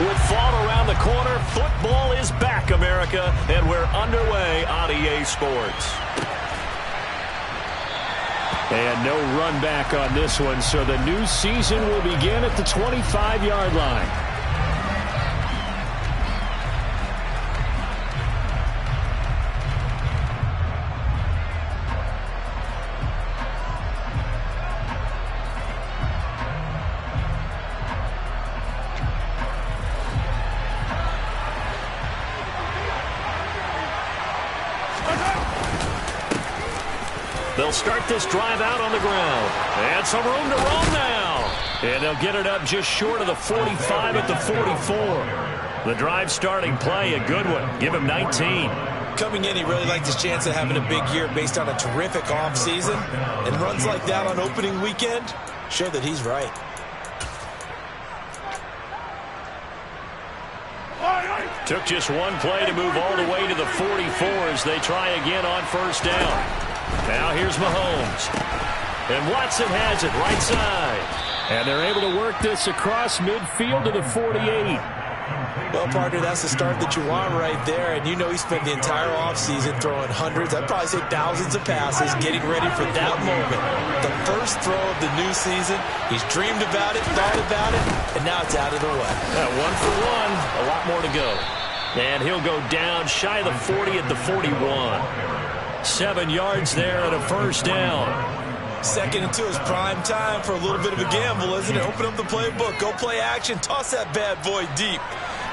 With fall around the corner, football is back, America, and we're underway on EA Sports. And no run back on this one, so the new season will begin at the 25-yard line. They'll start this drive out on the ground. And some room to roam now. And they'll get it up just short of the 45 at the 44. The drive starting play, a good one. Give him 19. Coming in, he really liked his chance of having a big year based on a terrific offseason. And runs like that on opening weekend show that he's right. Took just one play to move all the way to the 44 as they try again on first down. Now here's Mahomes. And Watson has it right side. And they're able to work this across midfield to the 48. Well, partner, that's the start that you want right there. And you know he spent the entire offseason throwing hundreds, I'd probably say thousands of passes, getting ready for that moment. The first throw of the new season. He's dreamed about it, thought about it, and now it's out of the way. One for one, a lot more to go. And he'll go down shy of the 40 at the 41. 7 yards there and a first down. Second and 2 is prime time for a little bit of a gamble, isn't it? Open up the playbook, go play action, toss that bad boy deep.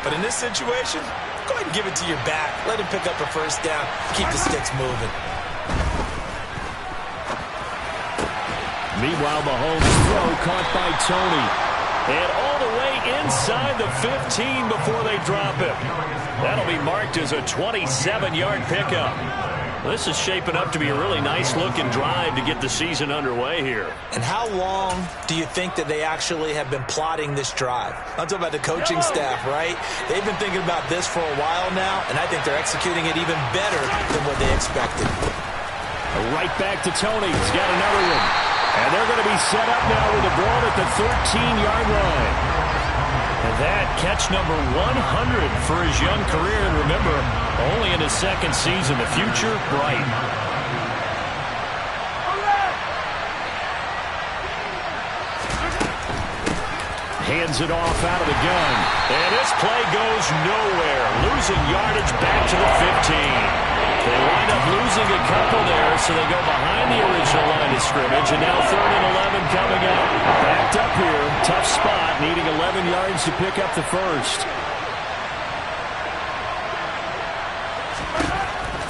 But in this situation, go ahead and give it to your back. Let him pick up a first down. Keep the sticks moving. Meanwhile, Mahomes' throw caught by Tony. And all the way inside the 15 before they drop it. That'll be marked as a 27-yard pickup. This is shaping up to be a really nice-looking drive to get the season underway here. And how long do you think that they actually have been plotting this drive? I'm talking about the coaching staff, right? They've been thinking about this for a while now, and I think they're executing it even better than what they expected. Right back to Tony. He's got another one. And they're going to be set up now with the ball at the 13-yard line. And that catch number 100 for his young career. And remember, only in his second season. The future, bright. Hands it off out of the gun. And this play goes nowhere. Losing yardage back to the 15. They wind up losing a couple there, so they go behind the original line of scrimmage, and now 3rd and 11 coming up. Backed up here, tough spot, needing 11 yards to pick up the first.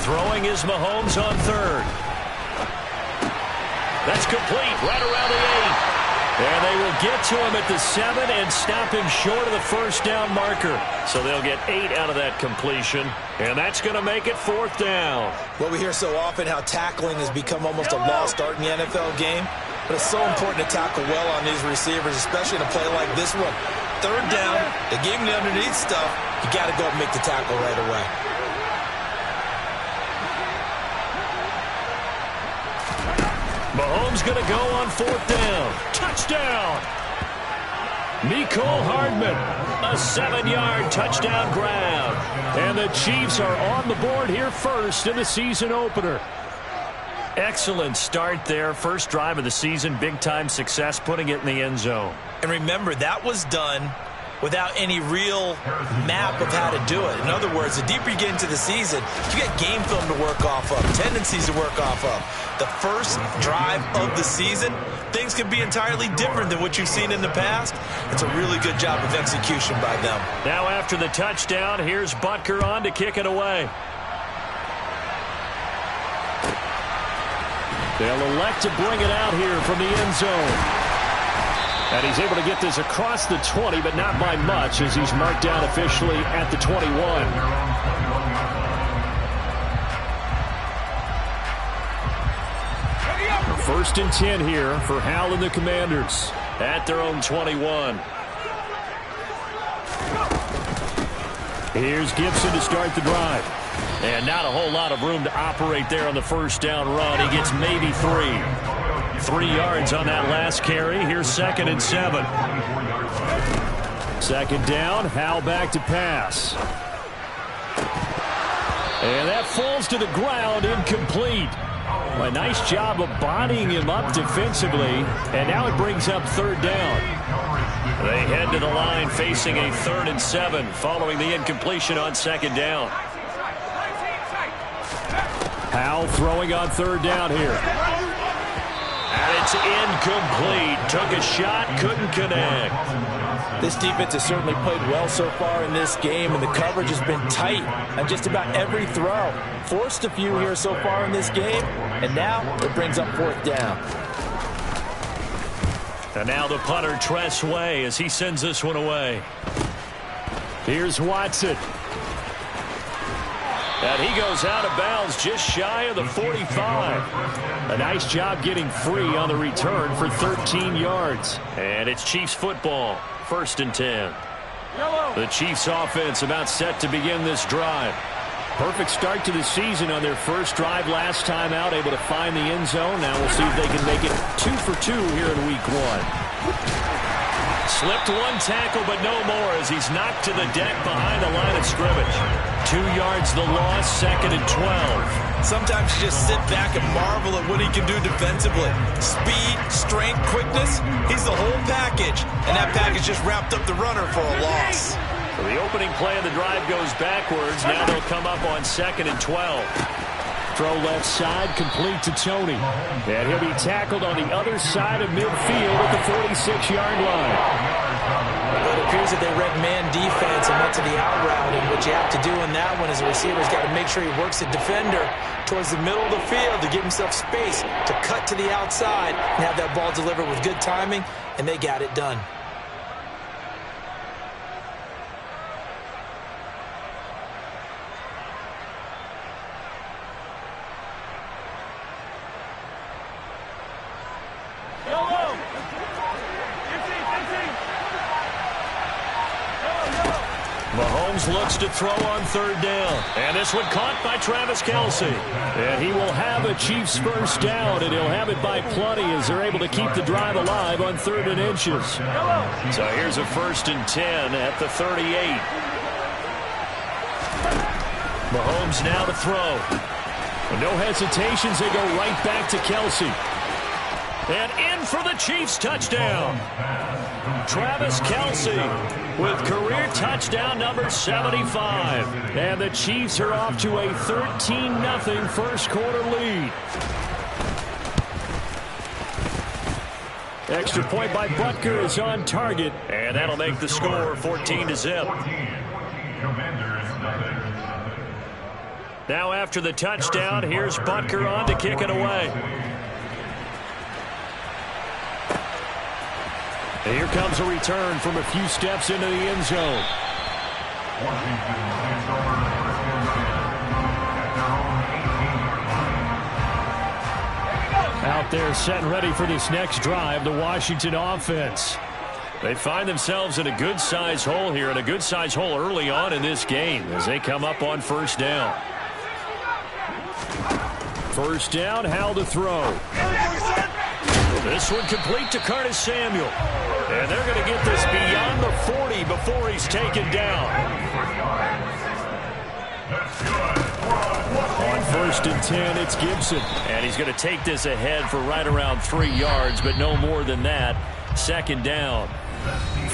Throwing is Mahomes on 3rd. That's complete, right around the 8. And they will get to him at the 7 and stop him short of the first down marker. So they'll get 8 out of that completion. And that's going to make it 4th down. Well, we hear so often how tackling has become almost a lost art in the NFL game. But it's so important to tackle well on these receivers, especially in a play like this one. 3rd down, they gave him the underneath stuff. You got to go and make the tackle right away. Mahomes going to go on 4th down. Touchdown! Mecole Hardman, a 7-yard touchdown grab. And the Chiefs are on the board here first in the season opener. Excellent start there. First drive of the season, big-time success, putting it in the end zone. And remember, that was done without any real map of how to do it. In other words, the deeper you get into the season, you got game film to work off of, tendencies to work off of. The first drive of the season, things can be entirely different than what you've seen in the past. It's a really good job of execution by them. Now after the touchdown, here's Butker on to kick it away. They'll elect to bring it out here from the end zone. And he's able to get this across the 20, but not by much, as he's marked down officially at the 21. 1st and 10 here for Hal and the Commanders at their own 21. Here's Gibson to start the drive. And not a whole lot of room to operate there on the first down run. He gets maybe 3. 3 yards on that last carry. Here's 2nd and 7. Second down, Howell back to pass. And that falls to the ground, incomplete. A nice job of bodying him up defensively, and now it brings up third down. They head to the line facing a 3rd and 7 following the incompletion on second down. Howell throwing on third down here. And it's incomplete. Took a shot, couldn't connect. This defense has certainly played well so far in this game, and the coverage has been tight on just about every throw. Forced a few here so far in this game, and now it brings up 4th down. And now the punter, Tress Way, as he sends this one away. Here's Watson. And he goes out of bounds just shy of the 45. A nice job getting free on the return for 13 yards. And it's Chiefs football, 1st and 10. The Chiefs offense about set to begin this drive. Perfect start to the season on their first drive last time out, able to find the end zone. Now we'll see if they can make it 2 for 2 here in week 1. Slipped one tackle, but no more as he's knocked to the deck behind the line of scrimmage. 2 yards the loss, 2nd and 12. Sometimes you just sit back and marvel at what he can do defensively. Speed, strength, quickness, he's the whole package. And that package just wrapped up the runner for a loss. So the opening play of the drive goes backwards. Now they'll come up on 2nd and 12. Throw left side, complete to Tony. And he'll be tackled on the other side of midfield at the 46-yard line. Well, it appears that they read man defense and went to the out route. And what you have to do in that one is the receiver's got to make sure he works the defender towards the middle of the field to give himself space to cut to the outside and have that ball delivered with good timing, and they got it done. Mahomes looks to throw on third down. And this one caught by Travis Kelce. And he will have a Chiefs first down, and he'll have it by plenty as they're able to keep the drive alive on 3rd and inches. So here's a 1st and 10 at the 38. Mahomes now to throw. And no hesitations, they go right back to Kelce. And in for the Chiefs touchdown. Travis Kelce with career touchdown number 75. And the Chiefs are off to a 13-0 first quarter lead. Extra point by Butker is on target. And that'll make the score 14-0. Now after the touchdown, here's Butker on to kick it away. And here comes a return from a few steps into the end zone. Out there set and ready for this next drive, the Washington offense. They find themselves in a good-sized hole here, and a good-sized hole early on in this game as they come up on first down. First down, Howell to throw. This one complete to Curtis Samuel. And they're going to get this beyond the 40 before he's taken down. On 1st and 10, it's Gibson. And he's going to take this ahead for right around 3 yards, but no more than that. 2nd down.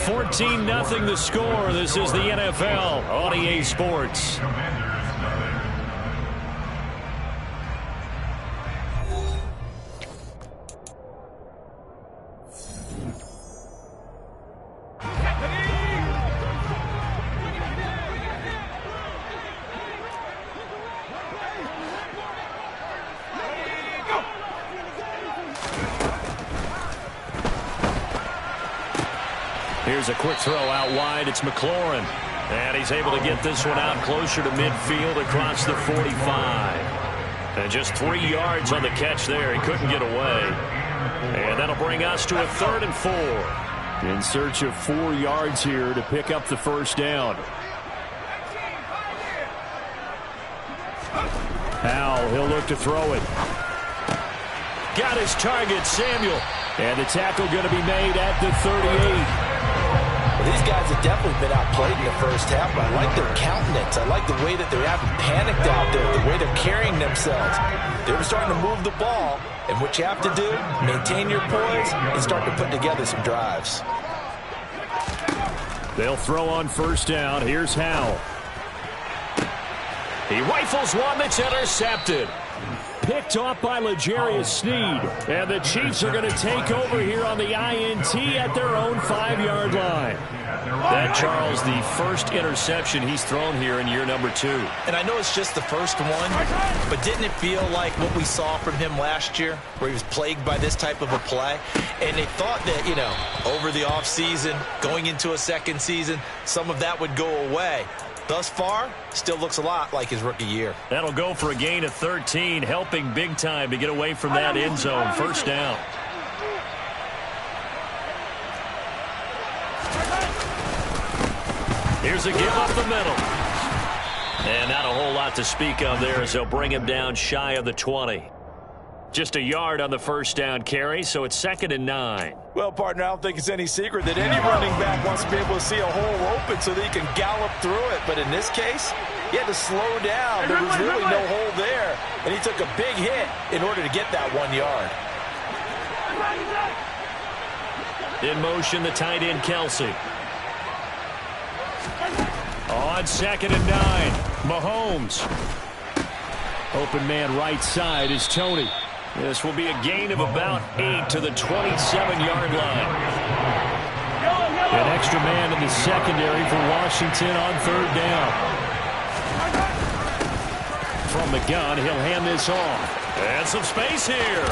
14-0 the score. This is the NFL on EA Sports. Here's a quick throw out wide. It's McLaurin. And he's able to get this one out closer to midfield across the 45. And just 3 yards on the catch there. He couldn't get away. And that'll bring us to a 3rd and 4. In search of 4 yards here to pick up the first down. Howell, he'll look to throw it. Got his target, Samuel. And the tackle going to be made at the 38. These guys have definitely been outplayed in the first half, but I like their countenance. I like the way that they haven't panicked out there, the way they're carrying themselves. They're starting to move the ball, and what you have to do, maintain your poise and start to put together some drives. They'll throw on first down. Here's Howell. He rifles one that's intercepted. Picked off by L'Jarius Sneed. And the Chiefs are going to take over here on the INT at their own 5-yard line. That, Charles, the first interception he's thrown here in year number 2. And I know it's just the first one, but didn't it feel like what we saw from him last year, where he was plagued by this type of a play? And they thought that, you know, over the offseason, going into a second season, some of that would go away. Thus far, still looks a lot like his rookie year. That'll go for a gain of 13, helping big time to get away from that end zone. First down. Here's a give up the middle. And not a whole lot to speak of there as they'll bring him down shy of the 20. Just a yard on the first down carry, so it's 2nd and 9. Well, partner, I don't think it's any secret that any running back wants to be able to see a hole open so that he can gallop through it. But in this case, he had to slow down. There was really no hole there, and he took a big hit in order to get that 1 yard. In motion, the tight end, Kelsey. On 2nd and 9, Mahomes. Open man right side is Tony. This will be a gain of about 8 to the 27-yard line. An extra man in the secondary for Washington on 3rd down. From the gun, he'll hand this off. And some space here.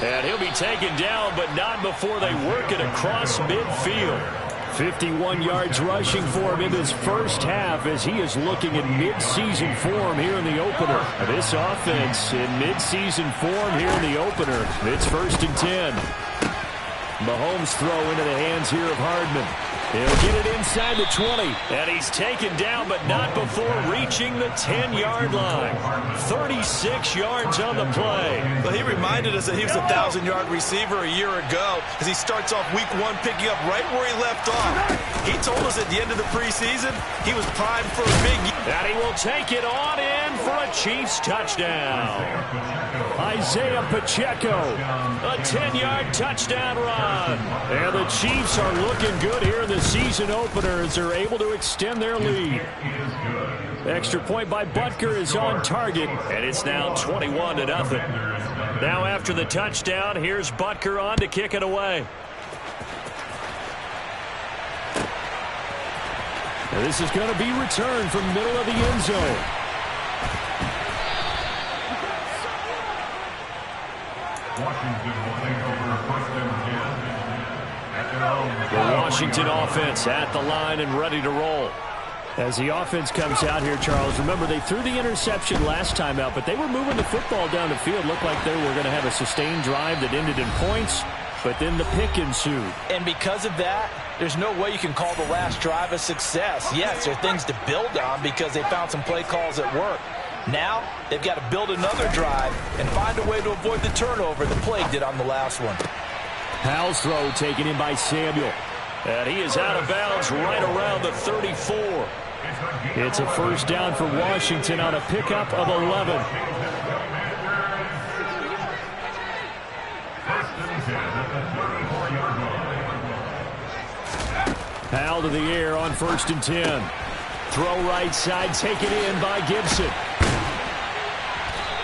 And he'll be taken down, but not before they work it across midfield. 51 yards rushing for him in his first half as he is looking in mid-season form here in the opener. This offense in mid-season form here in the opener. It's 1st and 10. Mahomes throw into the hands here of Hardman. He'll get it inside the 20. And he's taken down, but not before reaching the 10-yard line. 36 yards on the play. Well, he reminded us that he was a 1,000-yard receiver a year ago as he starts off week 1 picking up right where he left off. He told us at the end of the preseason he was primed for a big year. And he will take it on in for a Chiefs touchdown. Isaiah Pacheco, a 10-yard touchdown run. And the Chiefs are looking good here in the season opener as they're able to extend their lead. Extra point by Butker is on target, and it's now 21-0. Now after the touchdown, here's Butker on to kick it away. And this is going to be returned from middle of the end zone. The Washington offense at the line and ready to roll. As the offense comes out here, Charles, remember they threw the interception last time out, but they were moving the football down the field. Looked like they were going to have a sustained drive that ended in points, but then the pick ensued. And because of that, there's no way you can call the last drive a success. Yes, there are things to build on because they found some play calls that work. Now, they've got to build another drive and find a way to avoid the turnover the plague did on the last one. Howell's throw taken in by Samuel. And he is out of bounds right around the 34. It's a first down for Washington on a pickup of 11. Howell to the air on 1st and 10. Throw right side, taken in by Gibson.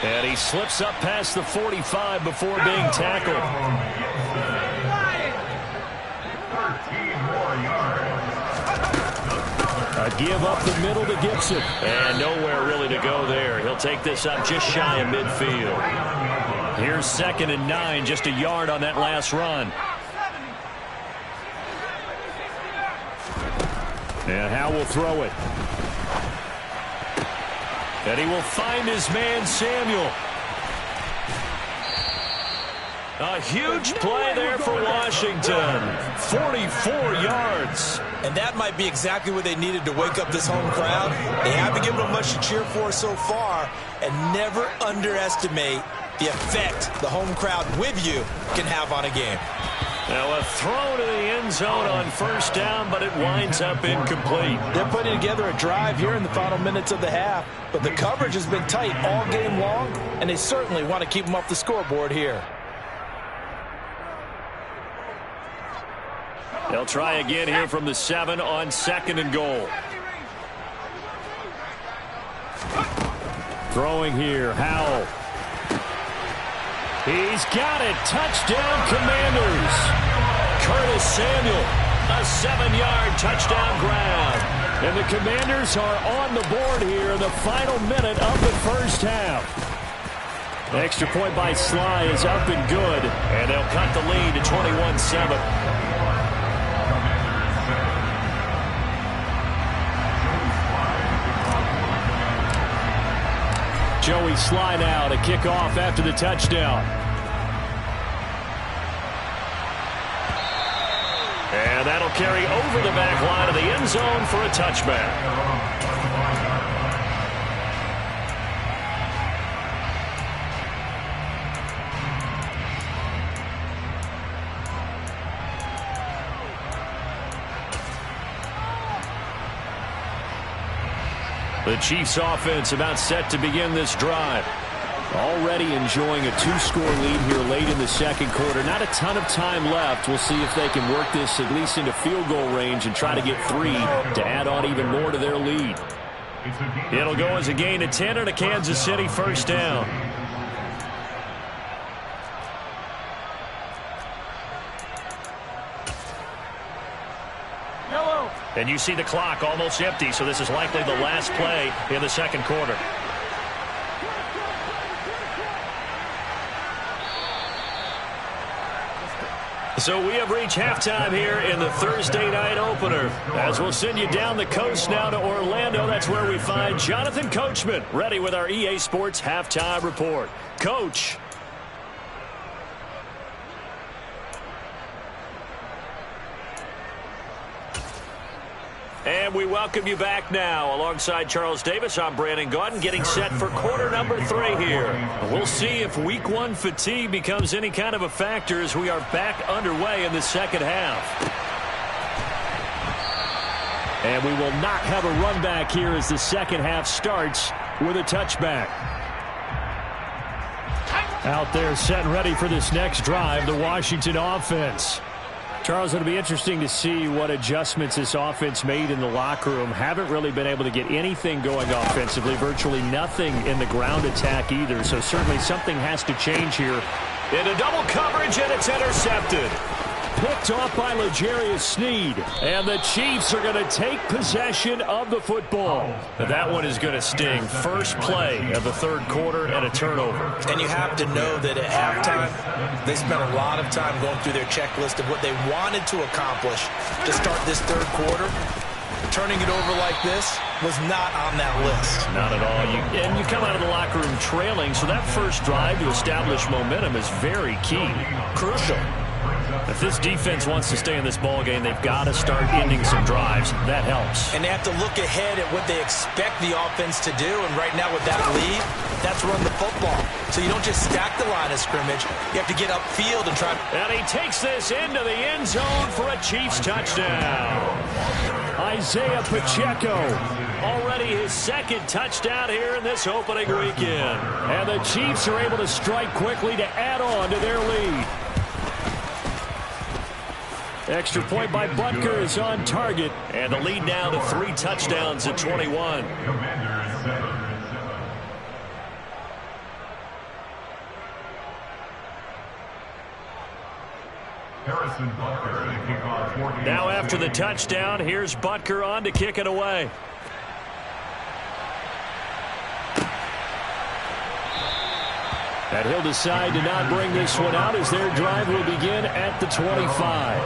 And he slips up past the 45 before being tackled. A give up the middle to Gibson. And nowhere really to go there. He'll take this up just shy of midfield. Here's 2nd and 9, just a yard on that last run. And Howell will throw it. And he will find his man, Samuel. A huge play there for Washington. 44 yards. And that might be exactly what they needed to wake up this home crowd. They haven't given them much to cheer for so far. And never underestimate the effect the home crowd with you can have on a game. Now a throw to the end zone on first down, but it winds up incomplete. They're putting together a drive here in the final minutes of the half, but the coverage has been tight all game long, and they certainly want to keep them off the scoreboard here. They'll try again here from the 7 on 2nd and goal. Throwing here, Howell. He's got it. Touchdown, Commanders. Curtis Samuel, a 7-yard touchdown grab. And the Commanders are on the board here in the final minute of the first half. The extra point by Sly is up and good, and they'll cut the lead to 21-7. Joey Sly now to kick off after the touchdown. And that'll carry over the back line of the end zone for a touchback. The Chiefs offense about set to begin this drive. Already enjoying a 2-score lead here late in the second quarter. Not a ton of time left. We'll see if they can work this at least into field goal range and try to get 3 to add on even more to their lead. It'll go as a gain of 10 and a Kansas City first down. And you see the clock almost empty, so this is likely the last play in the second quarter. So we have reached halftime here in the Thursday night opener. As we'll send you down the coast now to Orlando, that's where we find Jonathan Coachman ready with our EA Sports halftime report. Coach. And we welcome you back now. Alongside Charles Davis, I'm Brandon Gaudin, getting set for quarter number 3 here. We'll see if week 1 fatigue becomes any kind of a factor as we are back underway in the second half. And we will not have a run back here as the second half starts with a touchback. Out there set and ready for this next drive, the Washington offense. Charles, it'll be interesting to see what adjustments this offense made in the locker room. Haven't really been able to get anything going offensively, virtually nothing in the ground attack either. So certainly something has to change here. Into double coverage, and it's intercepted. Picked off by L'Jarius Sneed. And the Chiefs are going to take possession of the football. But that one is going to sting. First play of the third quarter and a turnover. And you have to know that at halftime, they spent a lot of time going through their checklist of what they wanted to accomplish to start this third quarter. Turning it over like this was not on that list. Not at all. And you come out of the locker room trailing, so that first drive to establish momentum is very key. Crucial. If this defense wants to stay in this ballgame, they've got to start ending some drives. That helps. And they have to look ahead at what they expect the offense to do. And right now with that lead, that's run the football. So you don't just stack the line of scrimmage. You have to get upfield and try. And he takes this into the end zone for a Chiefs touchdown. Isaiah Pacheco. Already his second touchdown here in this opening weekend. And the Chiefs are able to strike quickly to add on to their lead. Extra point by Butker is on target. And the lead now to 3 touchdowns at 21. Now after the touchdown, here's Butker on to kick it away. And he'll decide to not bring this one out as their drive will begin at the 25.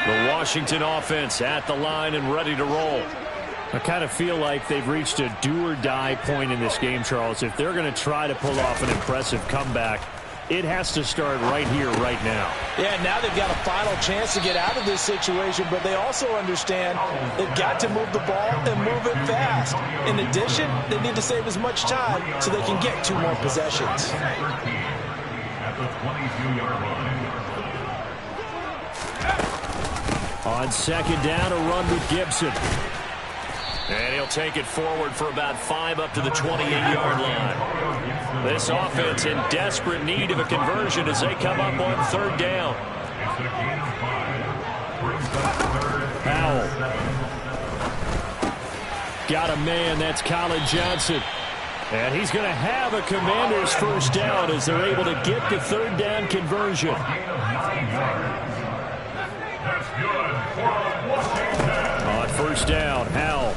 The Washington offense at the line and ready to roll. I kind of feel like they've reached a do-or-die point in this game, Charles. If they're going to try to pull off an impressive comeback, it has to start right here, right now. Yeah, now they've got a final chance to get out of this situation, but they also understand they've got to move the ball and move it fast. In addition, they need to save as much time so they can get 2 more possessions. At the 22-yard line. On second down, a run with Gibson. And he'll take it forward for about 5 up to the 28-yard line. This offense in desperate need of a conversion as they come up on third down. Powell. Got a man, that's Colin Johnson. And he's going to have a Commanders first down as they're able to get the third down conversion. On first down, Howell.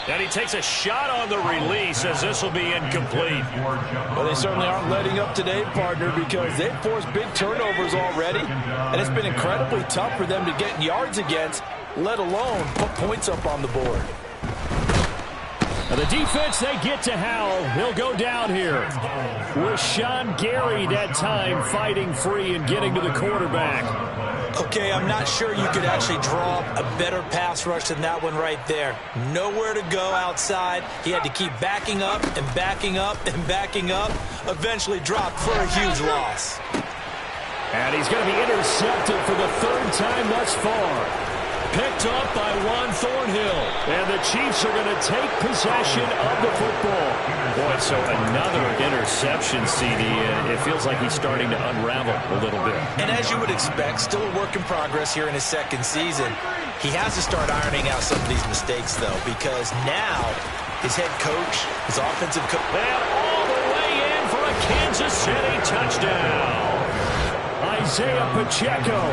And he takes a shot on the release as this will be incomplete. Well, they certainly aren't letting up today, partner, because they've forced big turnovers already. And it's been incredibly tough for them to get yards against, let alone put points up on the board. Now the defense, they get to Howell. He'll go down here. Rashawn Gary that time fighting free and getting to the quarterback. Okay, I'm not sure you could actually draw a better pass rush than that one right there. Nowhere to go outside. He had to keep backing up and backing up and backing up. Eventually dropped for a huge loss. And he's going to be intercepted for the 3rd time thus far. Picked up by Juan Thornhill. And the Chiefs are going to take possession of the football. Boy, so another interception, CD. And it feels like he's starting to unravel a little bit. And as you would expect, still a work in progress here in his 2nd season. He has to start ironing out some of these mistakes, though, because now his head coach, his offensive coach. And all the way in for a Kansas City touchdown. Isaiah Pacheco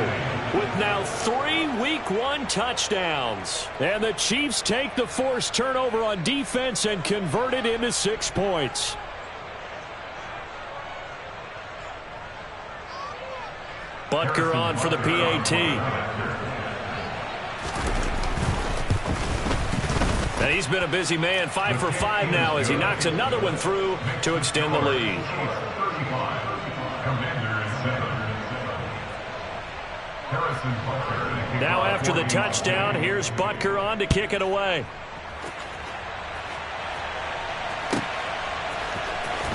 with now 3 Week 1 touchdowns. And the Chiefs take the forced turnover on defense and convert it into 6 points. Butker on for the PAT. And he's been a busy man, 5 for 5 now as he knocks another one through to extend the lead. Now after the touchdown, here's Butker on to kick it away.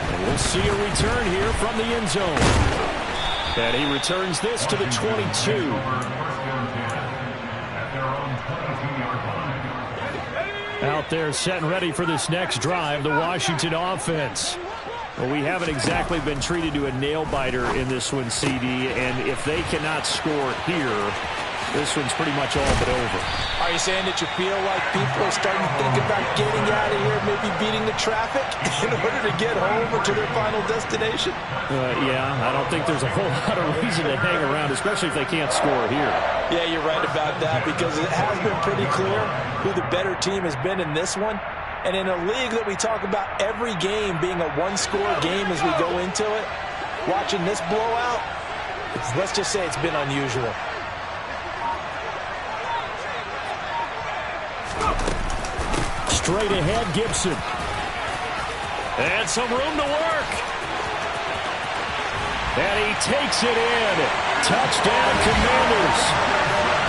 And we'll see a return here from the end zone. And he returns this to the 22. Out there set and ready for this next drive, the Washington offense. Well, we haven't exactly been treated to a nail-biter in this one, CD, and if they cannot score here, this one's pretty much all but over. Are you saying that you feel like people are starting to think about getting out of here, maybe beating the traffic in order to get home or to their final destination? Yeah, I don't think there's a whole lot of reason to hang around, especially if they can't score here. Yeah, you're right about that because it has been pretty clear who the better team has been in this one. And in a league that we talk about every game being a one-score game as we go into it, watching this blowout, let's just say it's been unusual. Straight ahead, Gibson. And some room to work. And he takes it in. Touchdown, Commanders.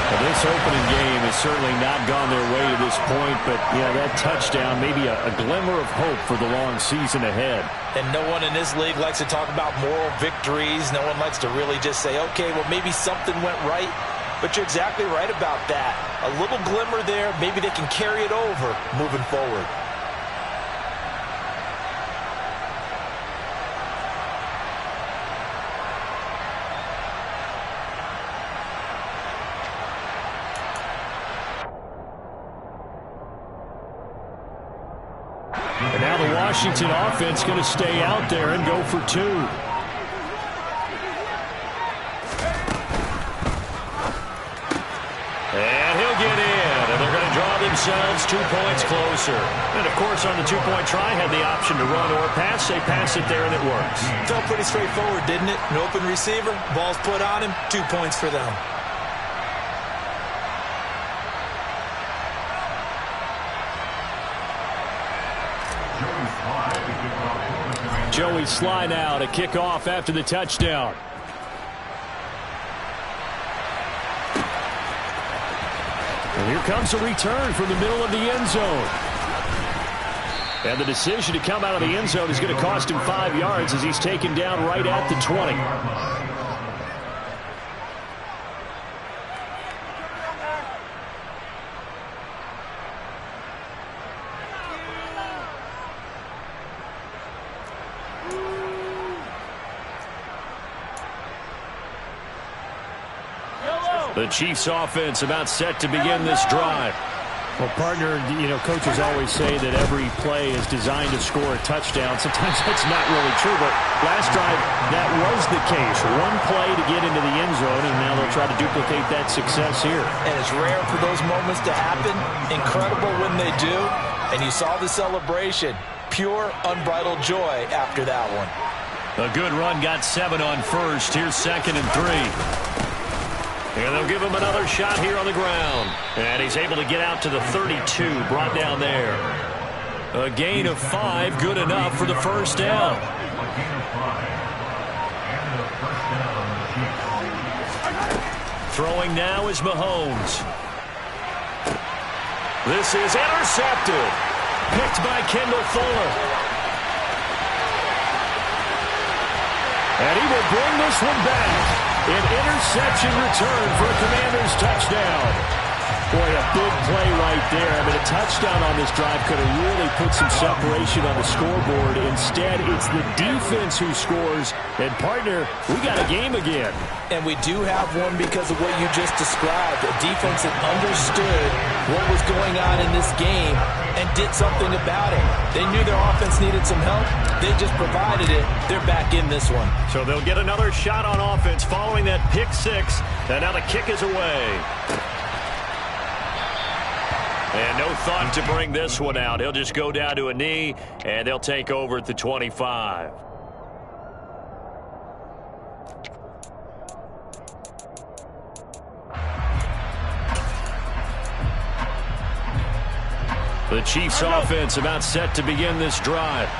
Well, this opening game has certainly not gone their way to this point, but, yeah, that touchdown, maybe a glimmer of hope for the long season ahead. And no one in this league likes to talk about moral victories. No one likes to really just say, okay, well, maybe something went right. But you're exactly right about that. A little glimmer there, maybe they can carry it over moving forward. And now the Washington offense going to stay out there and go for 2. And he'll get in, and they're going to draw themselves 2 points closer. And, of course, on the 2-point try, had the option to run or pass. They pass it there, and it works. Felt pretty straightforward, didn't it? An open receiver, ball's put on him, 2 points for them. Joey Sly now to kick off after the touchdown. And here comes a return from the middle of the end zone. And the decision to come out of the end zone is going to cost him 5 yards as he's taken down right at the 20. The Chiefs offense about set to begin this drive. Well, partner, coaches always say that every play is designed to score a touchdown. Sometimes that's not really true, but last drive, that was the case. One play to get into the end zone, and now they'll try to duplicate that success here. And it's rare for those moments to happen. Incredible when they do. And you saw the celebration. Pure, unbridled joy after that one. A good run, got 7 on first. Here's 2nd and 3. And they'll give him another shot here on the ground. And he's able to get out to the 32, brought down there. A gain of 5, good enough for the first down. Throwing now is Mahomes. This is intercepted. Picked by Kendall Fuller. And he will bring this one back. An interception return for a Commanders touchdown. Boy, a big play right there. I mean, a touchdown on this drive could have really put some separation on the scoreboard. Instead, it's the defense who scores. And, partner, we got a game again. And we do have one because of what you just described. A defense that understood what was going on in this game and did something about it. They knew their offense needed some help. They just provided it. They're back in this one. So they'll get another shot on offense following that pick 6. And now the kick is away. And no thought to bring this one out. He'll just go down to a knee, and they'll take over at the 25. The Chiefs offense about set to begin this drive.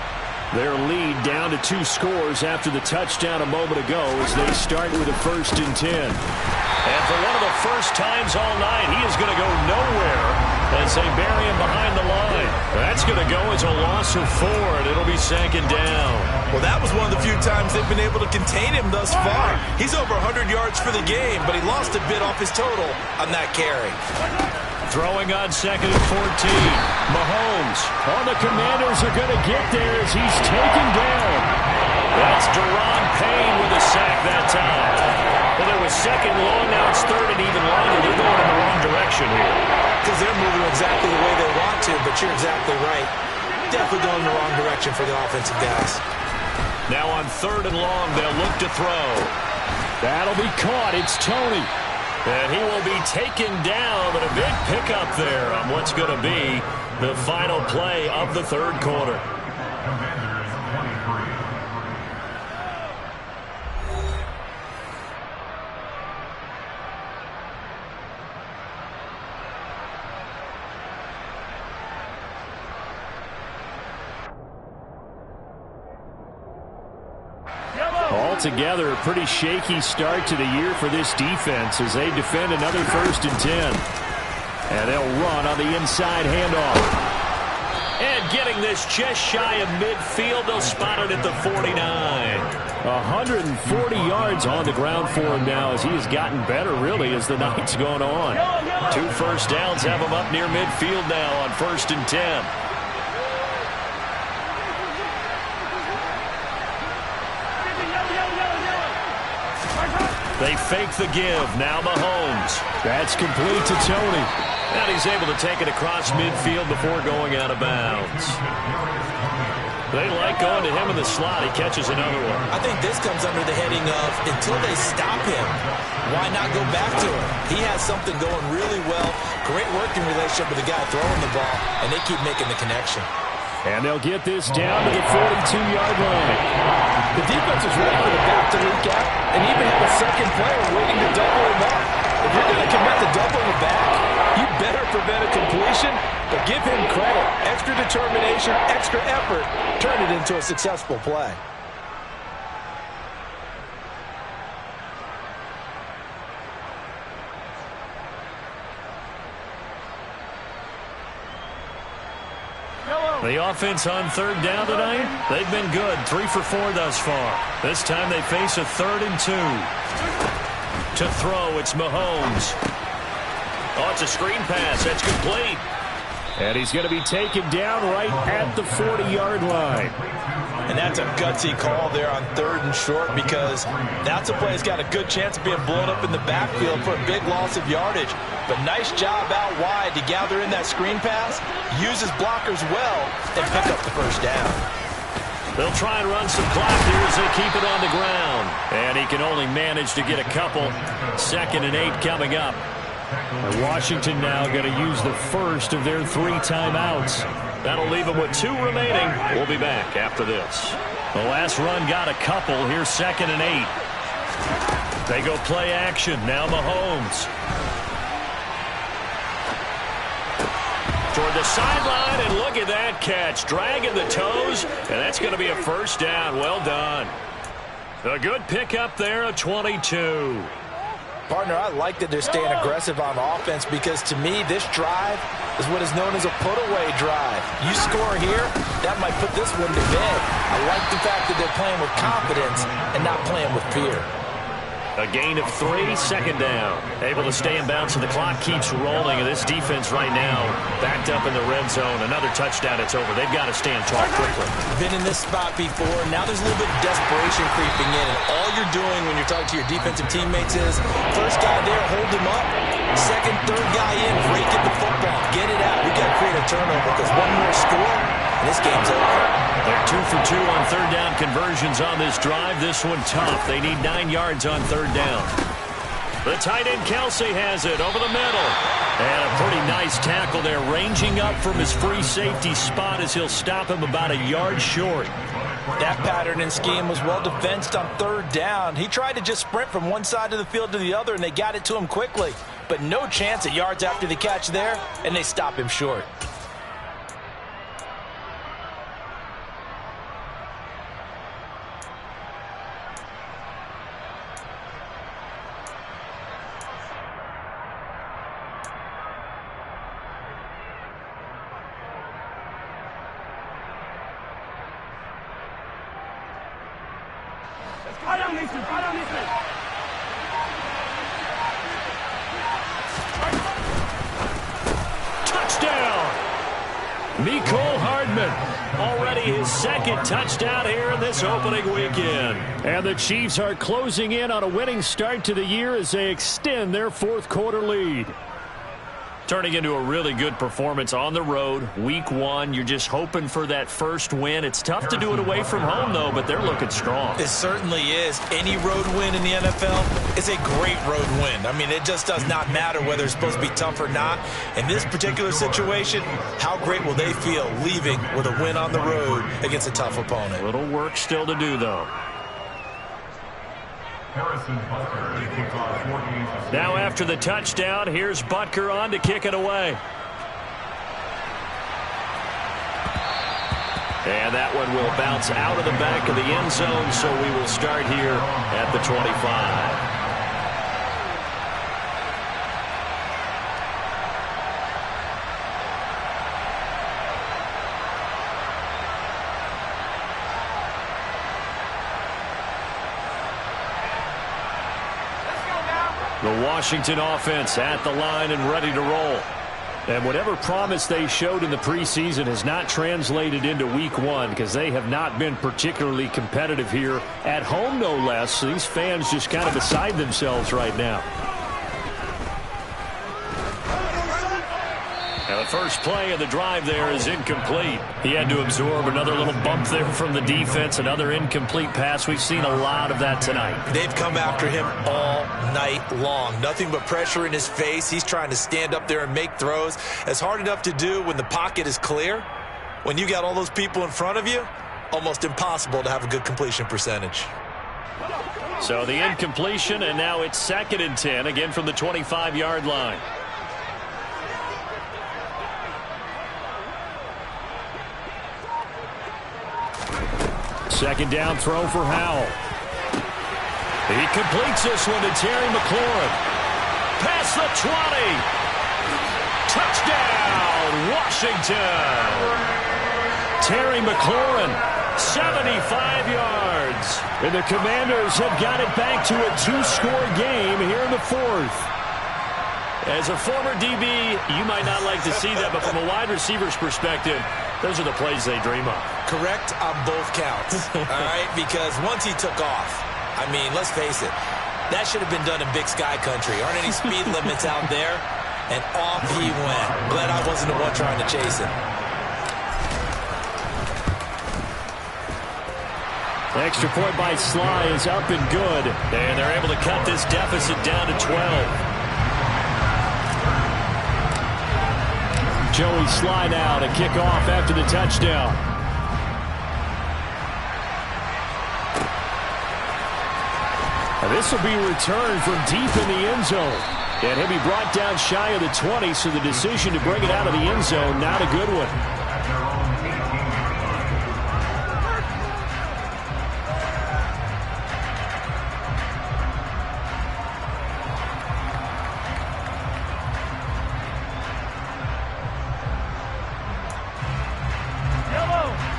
Their lead down to 2 scores after the touchdown a moment ago as they start with a 1st and 10. And for one of the first times all night, he is going to go nowhere as they bury him behind the line. That's going to go as a loss of 4, and it'll be 2nd down. Well, that was one of the few times they've been able to contain him thus far. He's over 100 yards for the game, but he lost a bit off his total on that carry. Throwing on 2nd and 14. Mahomes. Oh, the Commanders are going to get there as he's taken down. That's Deron Payne with a sack that time. Well, there was 2nd long, now it's 3rd and even longer. They're going in the wrong direction here. Because they're moving exactly the way they want to, but you're exactly right. Definitely going in the wrong direction for the offensive guys. Now on 3rd and long, they'll look to throw. That'll be caught. It's Tony. And he will be taken down, but a big pickup there on what's going to be the final play of the 3rd quarter. Altogether, a pretty shaky start to the year for this defense as they defend another 1st and 10. And they'll run on the inside handoff. And getting this just shy of midfield, they'll spot it at the 49. 140 yards on the ground for him now as he has gotten better, really, as the night's gone on. 2 first downs have him up near midfield now on 1st and 10. They fake the give. Now Mahomes. That's complete to Tony. And he's able to take it across midfield before going out of bounds. They like going to him in the slot. He catches another one. I think this comes under the heading of until they stop him, why not go back to him? He has something going really well. Great working relationship with the guy throwing the ball, and they keep making the connection. And they'll get this down to the 42-yard line. The defense is ready for the back to leak out and even have a second player waiting to double him up. If you're going to commit to doubling the back, you better prevent a completion, but give him credit. Extra determination, extra effort, turn it into a successful play. The offense on third down tonight, they've been good. 3 for 4 thus far. This time they face a 3rd and 2. To throw, it's Mahomes. Oh, it's a screen pass. That's complete. And he's going to be taken down right at the 40-yard line. And that's a gutsy call there on 3rd and short, because that's a play that's got a good chance of being blown up in the backfield for a big loss of yardage. But nice job out wide to gather in that screen pass, use his blockers well, and pick up the first down. They'll try and run some clock here as they keep it on the ground. And he can only manage to get a couple. 2nd and 8 coming up. And Washington now going to use the first of their 3 timeouts. That'll leave them with 2 remaining. We'll be back after this. The last run got a couple. Here's 2nd and 8. They go play action. Now Mahomes. Toward the sideline, and look at that catch. Dragging the toes, and that's going to be a first down. Well done. A good pickup there, a 22. Partner, I like that they're staying aggressive on offense, because to me, this drive is what is known as a put-away drive. You score here, that might put this one to bed. I like the fact that they're playing with confidence and not playing with fear. A gain of 3, 2nd down. Able to stay in bounds, and the clock keeps rolling. And this defense right now backed up in the red zone. Another touchdown, it's over. They've got to stand tall quickly. Been in this spot before. Now there's a little bit of desperation creeping in. And all you're doing when you're talking to your defensive teammates is, first guy there, hold him up. Second, third guy in, break at the football. Get it out. We've got to create a turnover, because one more score, and this game's over. They're 2 for 2 on 3rd down conversions on this drive. This one tough. They need 9 yards on 3rd down. The tight end Kelsey has it over the middle. And a pretty nice tackle there, ranging up from his free safety spot as he'll stop him about a yard short. That pattern and scheme was well defensed on 3rd down. He tried to just sprint from one side of the field to the other, and they got it to him quickly. But no chance at yards after the catch there, and they stop him short. Touchdown here in this opening weekend. And the Chiefs are closing in on a winning start to the year as they extend their 4th quarter lead. Turning into a really good performance on the road. Week 1, you're just hoping for that first win. It's tough to do it away from home, though, but they're looking strong. It certainly is. Any road win in the NFL is a great road win. I mean, it just does not matter whether it's supposed to be tough or not. In this particular situation, how great will they feel leaving with a win on the road against a tough opponent? A little work still to do, though. Now after the touchdown, here's Butker on to kick it away. And that one will bounce out of the back of the end zone, so we will start here at the 25. The Washington offense at the line and ready to roll. And whatever promise they showed in the preseason has not translated into week 1, because they have not been particularly competitive here at home, no less. So these fans just kind of beside themselves right now. Now the first play of the drive there is incomplete. He had to absorb another little bump there from the defense, another incomplete pass. We've seen a lot of that tonight. They've come after him all night long. Nothing but pressure in his face. He's trying to stand up there and make throws. It's hard enough to do when the pocket is clear. When you got all those people in front of you, almost impossible to have a good completion percentage. So the incompletion, and now it's 2nd and 10, again from the 25-yard line. Second down throw for Howell. He completes this one to Terry McLaurin. Past the 20. Touchdown, Washington. Terry McLaurin, 75 yards. And the Commanders have got it back to a 2-score game here in the fourth. As a former DB, you might not like to see that, but from a wide receiver's perspective, those are the plays they dream of. Correct on both counts, all right? Because once he took off, I mean, let's face it, that should have been done in Big Sky country. Aren't any speed limits out there? And off he went. Glad I wasn't the one trying to chase him. Extra point by Sly is up and good. And they're able to cut this deficit down to 12. Joey Sly now to kick off after the touchdown. And this will be returned from deep in the end zone. And he'll be brought down shy of the 20, so the decision to bring it out of the end zone, not a good one.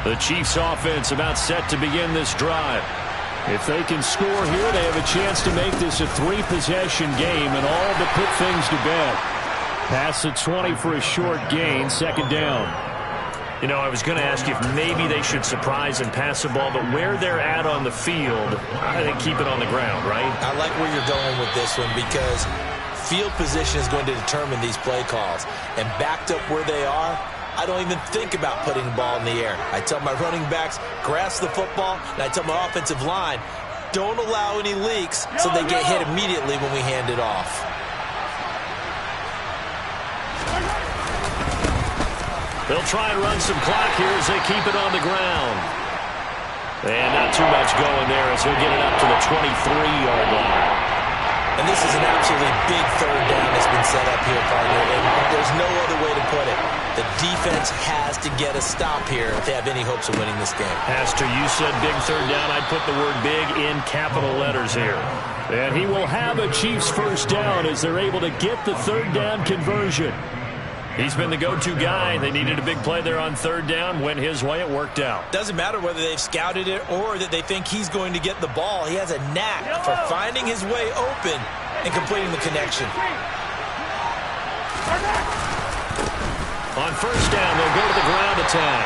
The Chiefs offense about set to begin this drive. If they can score here, they have a chance to make this a 3-possession game and all but put things to bed. Past the 20 for a short gain, second down. You know, I was going to ask you if maybe they should surprise and pass the ball, but where they're at on the field, I think keep it on the ground, right? I like where you're going with this one because field position is going to determine these play calls. And backed up where they are, I don't even think about putting the ball in the air. I tell my running backs, grasp the football, and I tell my offensive line, don't allow any leaks so they get hit immediately when we hand it off. They'll try and run some clock here as they keep it on the ground. And not too much going there as he'll get it up to the 23-yard line. And this is an absolutely big third down that's been set up here, partner. And there's no other way to put it. The defense has to get a stop here if they have any hopes of winning this game. Pastor, you said big third down. I'd put the word big in capital letters here. And he will have a Chiefs first down as they're able to get the third down conversion. He's been the go-to guy. They needed a big play there on third down. Went his way. It worked out. Doesn't matter whether they've scouted it or that they think he's going to get the ball. He has a knack for finding his way open and completing the connection. On first down, they'll go to the ground attack.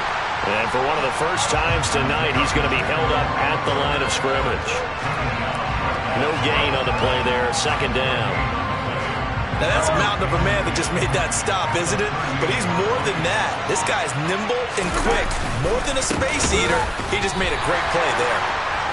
And for one of the first times tonight, he's going to be held up at the line of scrimmage. No gain on the play there. Second down. Now, that's a mountain of a man that just made that stop, isn't it? But he's more than that. This guy's nimble and quick. More than a space eater, he just made a great play there.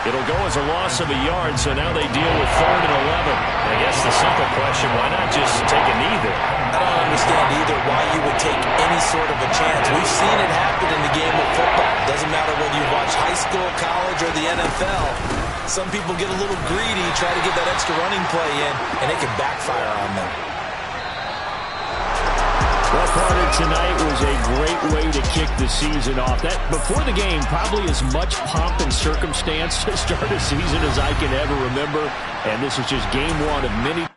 It'll go as a loss of a yard, so now they deal with 3rd and 11. I guess the simple question, why not just take a knee there? I don't understand either why you would take any sort of a chance. We've seen it happen in the game of football. Doesn't matter whether you watch high school, college, or the NFL. Some people get a little greedy, try to get that extra running play in, and it can backfire on them. Well, Carter, tonight was a great way to kick the season off. That before the game, probably as much pomp and circumstance to start a season as I can ever remember. And this is just game one of many.